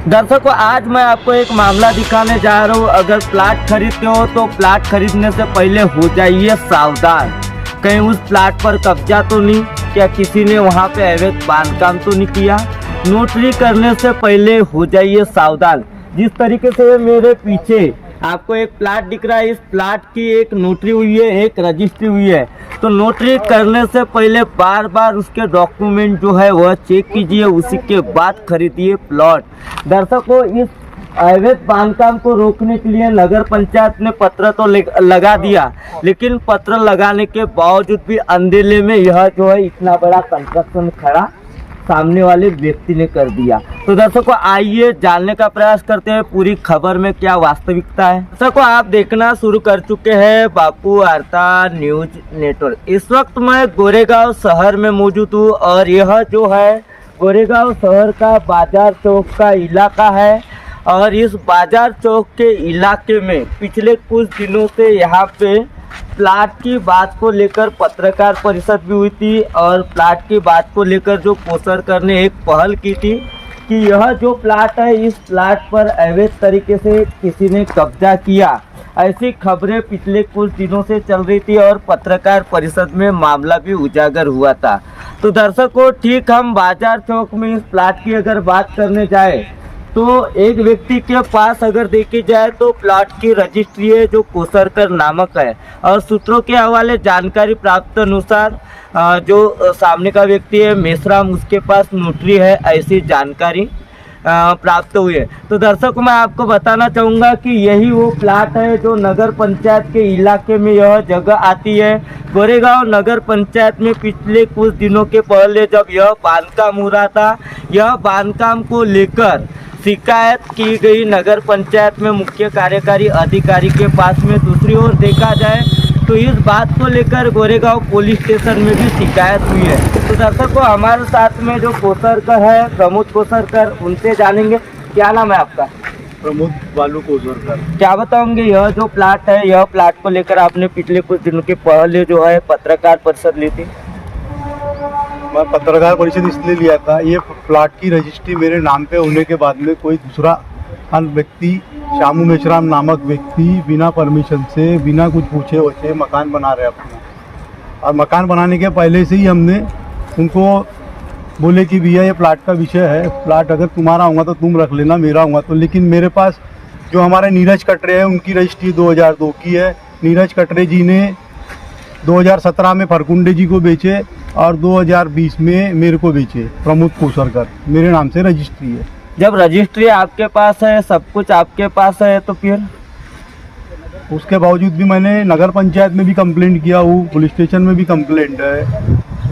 दर्शकों, आज मैं आपको एक मामला दिखाने जा रहा हूँ। अगर प्लाट खरीदते हो तो प्लाट खरीदने से पहले हो जाइए सावधान। कहीं उस प्लाट पर कब्जा तो नहीं, क्या किसी ने वहाँ पे अवैध बांधकाम तो नहीं किया। नोटरी करने से पहले हो जाइए सावधान। जिस तरीके से मेरे पीछे आपको एक प्लाट दिख रहा है, इस प्लाट की एक नोटरी हुई है, एक रजिस्ट्री हुई है। तो नोटरी करने से पहले बार बार उसके डॉक्यूमेंट जो है वह चेक कीजिए, उसी के बाद खरीदिए प्लॉट। दर्शकों, इस अवैध बांधकाम को रोकने के लिए नगर पंचायत ने पत्र तो लगा दिया, लेकिन पत्र लगाने के बावजूद भी अंधेरे में यह जो है इतना बड़ा कंस्ट्रक्शन खड़ा सामने वाले व्यक्ति ने कर दिया। तो दर्शकों, आइए जानने का प्रयास करते हैं पूरी खबर में क्या वास्तविकता है। दर्शकों, आप देखना शुरू कर चुके हैं बापू वार्ता न्यूज नेटवर्क। इस वक्त मैं गोरेगांव शहर में मौजूद हूँ और यह जो है गोरेगांव शहर का बाजार चौक का इलाका है। और इस बाजार चौक के इलाके में पिछले कुछ दिनों से यहाँ पे प्लाट की बात को लेकर पत्रकार परिषद भी हुई थी और प्लाट की बात को लेकर जो कोसरकर ने एक पहल की थी कि यह जो प्लाट है, इस प्लाट पर अवैध तरीके से किसी ने कब्जा किया। ऐसी खबरें पिछले कुछ दिनों से चल रही थी और पत्रकार परिषद में मामला भी उजागर हुआ था। तो दर्शकों, ठीक हम बाजार चौक में इस प्लाट की अगर बात करने जाए तो एक व्यक्ति के पास अगर देखी जाए तो प्लाट की रजिस्ट्री है जो कोसरकर नामक है। और सूत्रों के हवाले जानकारी प्राप्त अनुसार जो सामने का व्यक्ति है मेसराम, उसके पास नोटरी है, ऐसी जानकारी प्राप्त हुई है। तो दर्शकों, मैं आपको बताना चाहूँगा कि यही वो प्लाट है जो नगर पंचायत के इलाके में यह जगह आती है। गोरेगांव नगर पंचायत में पिछले कुछ दिनों के पहले जब यह बांधकाम हो रहा था, यह बांधकाम को लेकर शिकायत की गई नगर पंचायत में मुख्य कार्यकारी अधिकारी के पास में। दूसरी ओर देखा जाए तो इस बात को लेकर गोरेगांव पुलिस स्टेशन में भी शिकायत हुई है। तो दर्शकों, हमारे साथ में जो कोसरकर है, प्रमोद कोसरकर, उनसे जानेंगे। क्या नाम है आपका? प्रमोद बालू कोसरकर। क्या बताओगे, यह जो प्लाट है, यह प्लाट को लेकर आपने पिछले कुछ दिनों के पहले जो है पत्रकार परिषद ली थी? मैं पत्रकार परिषद इसलिए लिया था, ये प्लाट की रजिस्ट्री मेरे नाम पे होने के बाद में कोई दूसरा अन्य व्यक्ति, शामू मेश्राम नामक व्यक्ति, बिना परमिशन से, बिना कुछ पूछे वैसे मकान बना रहे अपना। और मकान बनाने के पहले से ही हमने उनको बोले कि भैया ये प्लाट का विषय है, प्लाट अगर तुम्हारा होगा तो तुम रख लेना, मेरा होगा तो। लेकिन मेरे पास जो हमारे नीरज कटरे हैं उनकी रजिस्ट्री 2002 की है। नीरज कटरे जी ने 2017 में फरकुंडे जी को बेचे और 2020 में मेरे को बेचे। प्रमोद कोसरकर मेरे नाम से रजिस्ट्री है। जब रजिस्ट्री आपके पास है, सब कुछ आपके पास है, तो फिर उसके बावजूद भी मैंने नगर पंचायत में भी कंप्लेंट किया हूँ, पुलिस स्टेशन में भी कंप्लेंट है।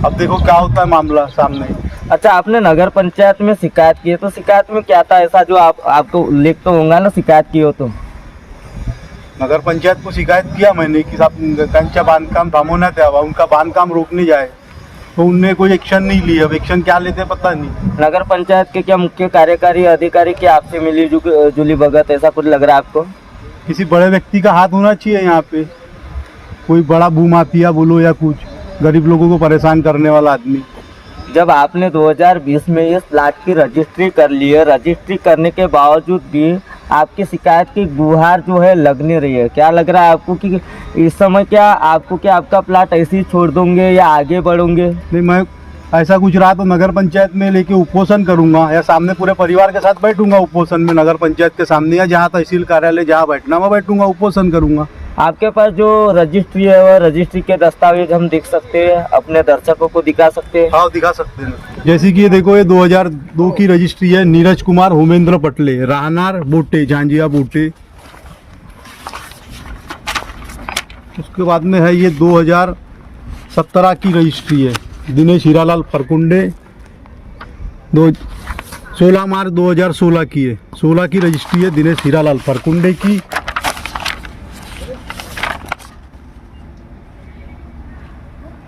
अब देखो क्या होता है मामला सामने। अच्छा, आपने नगर पंचायत में शिकायत की है, तो शिकायत में क्या था ऐसा जो आपको उल्लेख तो होगा ना, शिकायत की हो तो? नगर पंचायत को शिकायत किया मैंने कि साहब त्यांच्या बांधकाम थांबवण्यात यावा, उनका बांधकाम रोकने जाए, तो उनने कोई एक्शन नहीं लिया। अब एक्शन क्या लेते पता नहीं। नगर पंचायत के क्या मुख्य कार्यकारी अधिकारी की आपसे मिली जुली भगत, ऐसा कुछ लग रहा है आपको? किसी बड़े व्यक्ति का हाथ होना चाहिए यहाँ पे, कोई बड़ा भूमाफिया बोलो या कुछ, गरीब लोगों को परेशान करने वाला आदमी। जब आपने 2020 में इस प्लाट की रजिस्ट्री कर ली है, रजिस्ट्री करने के बावजूद भी आपकी शिकायत की गुहार जो है लग नहीं रही है, क्या लग रहा है आपको कि इस समय क्या आपका प्लाट ऐसे ही छोड़ दोगे या आगे बढ़ोगे? नहीं, मैं ऐसा कुछ रहा तो नगर पंचायत में लेके उपोषण करूंगा या सामने पूरे परिवार के साथ बैठूंगा उपोषण में, नगर पंचायत के सामने या जहाँ तहसील कार्यालय जहाँ बैठना मैं बैठूंगा, उपोषण करूंगा। आपके पास जो रजिस्ट्री है वह रजिस्ट्री के दस्तावेज हम देख सकते हैं, अपने दर्शकों को दिखा सकते हैं? हाँ, दिखा सकते हैं। जैसे कि ये देखो, ये 2002 की रजिस्ट्री है, नीरज कुमार होमेंद्र पटले, राहनार बोटे, झांझिया बोटे। उसके बाद में है ये 2017 की रजिस्ट्री है, दिनेश हीरालाल फरकुंडे, 16 मार्च 2016 की है, 16 की रजिस्ट्री है दिनेश हीरालाल फरकुंडे की।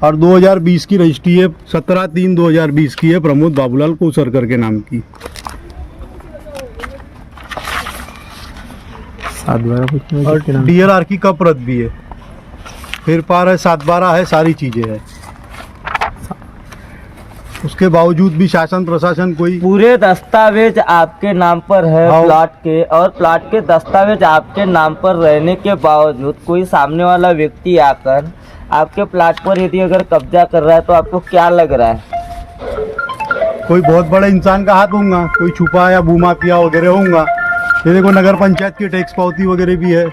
और 2020 की रजिस्ट्री है, 17/3/2020 की है, प्रमोद बाबूलाल कोसरकर के नाम की। 7/12 और DRR की कप रद्द भी है, फिर पार है, 7/12 है, सारी चीज़ें हैं। उसके बावजूद भी शासन प्रशासन कोई पूरे दस्तावेज आपके नाम पर है हाँ। प्लॉट के, और प्लॉट के दस्तावेज आपके नाम पर रहने के बावजूद कोई सामने वाला व्यक्ति आकर आपके प्लॉट पर यदि अगर कब्जा कर रहा है तो आपको क्या लग रहा है? कोई बहुत बड़े इंसान का हाथ होगा, कोई छुपा या भूमाफिया वगैरह होगा। ये देखो नगर पंचायत की टैक्स पावती वगैरह भी है,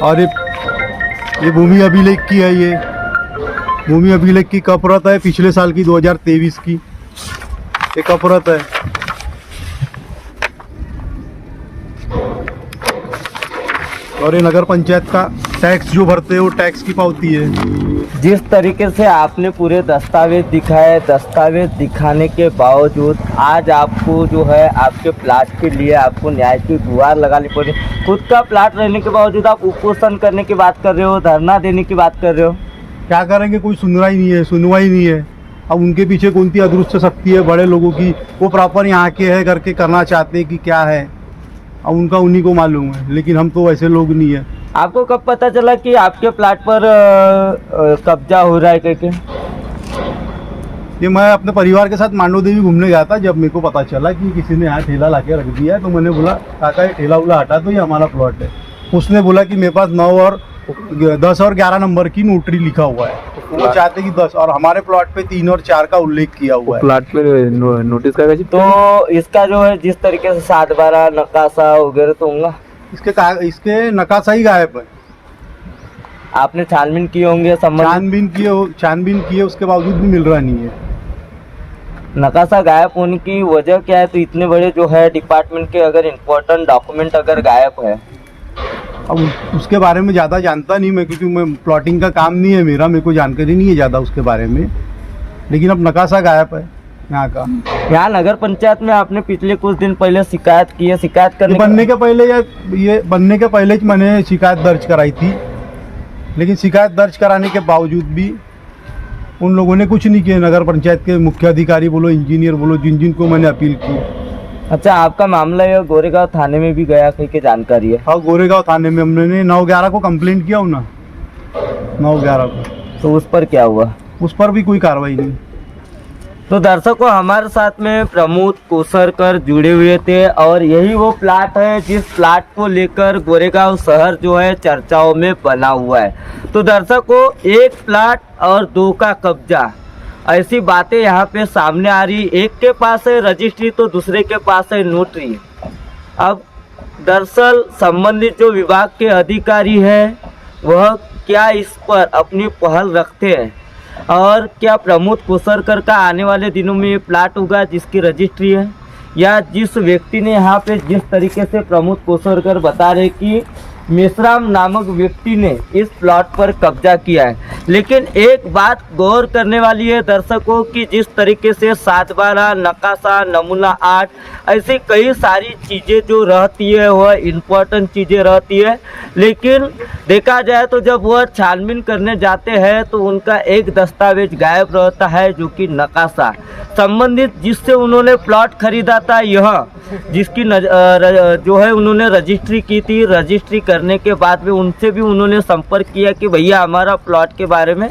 और ये भूमि अभिलेख की है। ये भूमि अभिलेख की कपरत है पिछले साल की 2023 की, ये कपरत है। और ये नगर पंचायत का टैक्स जो भरते हैं वो टैक्स की पावती है। जिस तरीके से आपने पूरे दस्तावेज दिखाए, दस्तावेज दिखाने के बावजूद आज आपको जो है आपके प्लाट के लिए आपको न्याय की गुहार लगानी पड़ी। खुद का प्लाट रहने के बावजूद आप उपोषण करने की बात कर रहे हो, धरना देने की बात कर रहे हो। क्या करेंगे, कोई सुनवाई नहीं है। अब उनके पीछे कौन सी अदृश्य शक्ति है बड़े लोगों की, वो प्रॉपर यहाँ के है करके करना चाहते हैं कि क्या है, अब उनका उन्हीं को मालूम है, लेकिन हम तो वैसे लोग नहीं है। आपको कब पता चला कि आपके प्लाट पर कब्जा हो रहा है करके? ये मैं अपने परिवार के साथ मांडव देवी घूमने गया था, जब मेरे को पता चला कि किसी ने यहाँ ठेला लाके रख दिया है, तो मैंने बोला काका ये ठेला उला हटा दो, ये हमारा प्लॉट है। उसने बोला कि मेरे पास 9 और 10 और 11 नंबर की नोटरी लिखा हुआ है, वो चाहते कि 10, और हमारे प्लॉट पे 3 और 4 का उल्लेख किया हुआ है। प्लाट पे नोटिस का तो इसका जो है जिस तरीके से 7/12 नकाशा वगैरह तो होगा, इसके नकाशा ही गायब है। आपने छानबीन किए होंगे, छानबीन किए उसके बावजूद भी मिल रहा नहीं है। नकाशा गायब होने की वजह क्या है? तो इतने बड़े जो है डिपार्टमेंट के अगर इम्पोर्टेंट डॉक्यूमेंट अगर गायब है, अब उसके बारे में ज़्यादा जानता नहीं मैं, क्योंकि मैं प्लॉटिंग का काम नहीं है मेरा, मेरे को जानकारी नहीं है ज़्यादा उसके बारे में, लेकिन अब नकाशा गायब है यहाँ का। यहाँ नगर पंचायत में आपने पिछले कुछ दिन पहले शिकायत की है, शिकायत करने बनने के पहले ये बनने के पहले ही मैंने शिकायत दर्ज कराई थी, लेकिन शिकायत दर्ज कराने के बावजूद भी उन लोगों ने कुछ नहीं किया। नगर पंचायत के मुख्य अधिकारी बोलो, इंजीनियर बोलो, जिनको मैंने अपील की। अच्छा, आपका मामला ये गोरेगांव थाने में भी गया कहीं की जानकारी है? हाँ, गोरेगांव थाने में हमने 9/11 को कंप्लेंट किया हूँ ना, 9/11 को। तो उस पर क्या हुआ? उस पर भी कोई कार्रवाई नहीं। तो दर्शकों, हमारे साथ में प्रमोद कोसरकर जुड़े हुए थे, और यही वो प्लाट है जिस प्लाट को लेकर गोरेगांव शहर जो है चर्चाओं में बना हुआ है। तो दर्शकों, 1 प्लाट और 2 का कब्जा, ऐसी बातें यहाँ पे सामने आ रही। एक के पास है रजिस्ट्री तो दूसरे के पास है नोटरी। अब दरअसल संबंधित जो विभाग के अधिकारी हैं वह क्या इस पर अपनी पहल रखते हैं, और क्या प्रमोद कोसरकर का आने वाले दिनों में ये प्लाट होगा जिसकी रजिस्ट्री है, या जिस व्यक्ति ने यहाँ पे जिस तरीके से प्रमोद कोसरकर बता रहे कि मेश्राम नामक व्यक्ति ने इस प्लॉट पर कब्जा किया है। लेकिन एक बात गौर करने वाली है दर्शकों कि जिस तरीके से 7/12 नकाशा, नमूना 8, ऐसी कई सारी चीज़ें जो रहती है वह इम्पोर्टेंट चीज़ें रहती है, लेकिन देखा जाए तो जब वह छानबीन करने जाते हैं तो उनका एक दस्तावेज गायब रहता है, जो कि नकाशा संबंधित जिससे उन्होंने प्लॉट खरीदा था, यह जिसकी जो है उन्होंने रजिस्ट्री की थी। रजिस्ट्री करने के बाद में उनसे भी उन्होंने संपर्क किया कि भैया हमारा प्लॉट के बारे में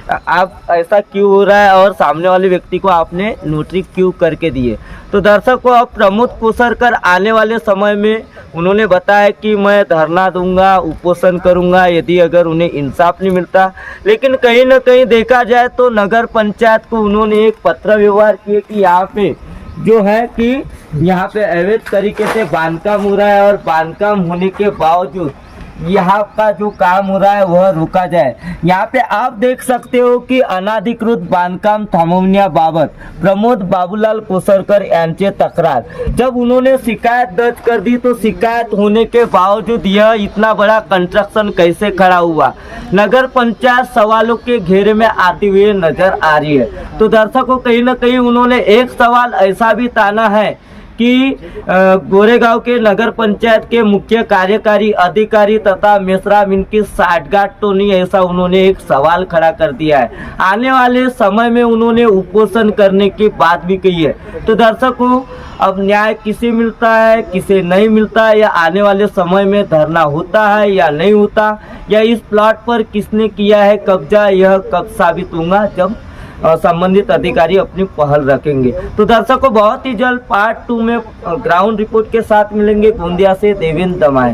आप ऐसा क्यों हो रहा है, और सामने वाले व्यक्ति को आपने नोटरी क्यों करके दिए। तो दर्शकों, अब प्रमोद कोसरकर आने वाले समय में उन्होंने बताया कि मैं धरना दूंगा, उपोषण करूंगा यदि अगर उन्हें इंसाफ नहीं मिलता। लेकिन कहीं ना कहीं देखा जाए तो नगर पंचायत को उन्होंने एक पत्र व्यवहार किए कि यहाँ पे जो है कि यहाँ पे अवैध तरीके से बांधकाम हो रहा है, और बांधकाम होने के बावजूद यहाँ का जो काम हो रहा है वह रोका जाए। यहाँ पे आप देख सकते हो कि अनाधिकृत बांधकाम थांबवण्याबाबत प्रमोद बाबूलाल कोसरकर यांचे तक्रार। जब उन्होंने शिकायत दर्ज कर दी तो शिकायत होने के बावजूद यह इतना बड़ा कंस्ट्रक्शन कैसे खड़ा हुआ, नगर पंचायत सवालों के घेरे में आती हुई नजर आ रही है। तो दर्शकों, कहीं ना कहीं उन्होंने एक सवाल ऐसा भी ताना है कि गोरेगांव के नगर पंचायत के मुख्य कार्यकारी अधिकारी तथा मेश्राम इनकी साठगांठ तो नहीं, ऐसा उन्होंने एक सवाल खड़ा कर दिया है। आने वाले समय में उन्होंने उपोषण करने की बात भी कही है। तो दर्शकों, अब न्याय किसे मिलता है, किसे नहीं मिलता है, या आने वाले समय में धरना होता है या नहीं होता, या इस प्लॉट पर किसने किया है कब्जा, यह कब साबित होगा जब संबंधित अधिकारी अपनी पहल रखेंगे। तो दर्शकों बहुत ही जल्द पार्ट 2 में ग्राउंड रिपोर्ट के साथ मिलेंगे। गोंदिया से देवेंद्र दमाए।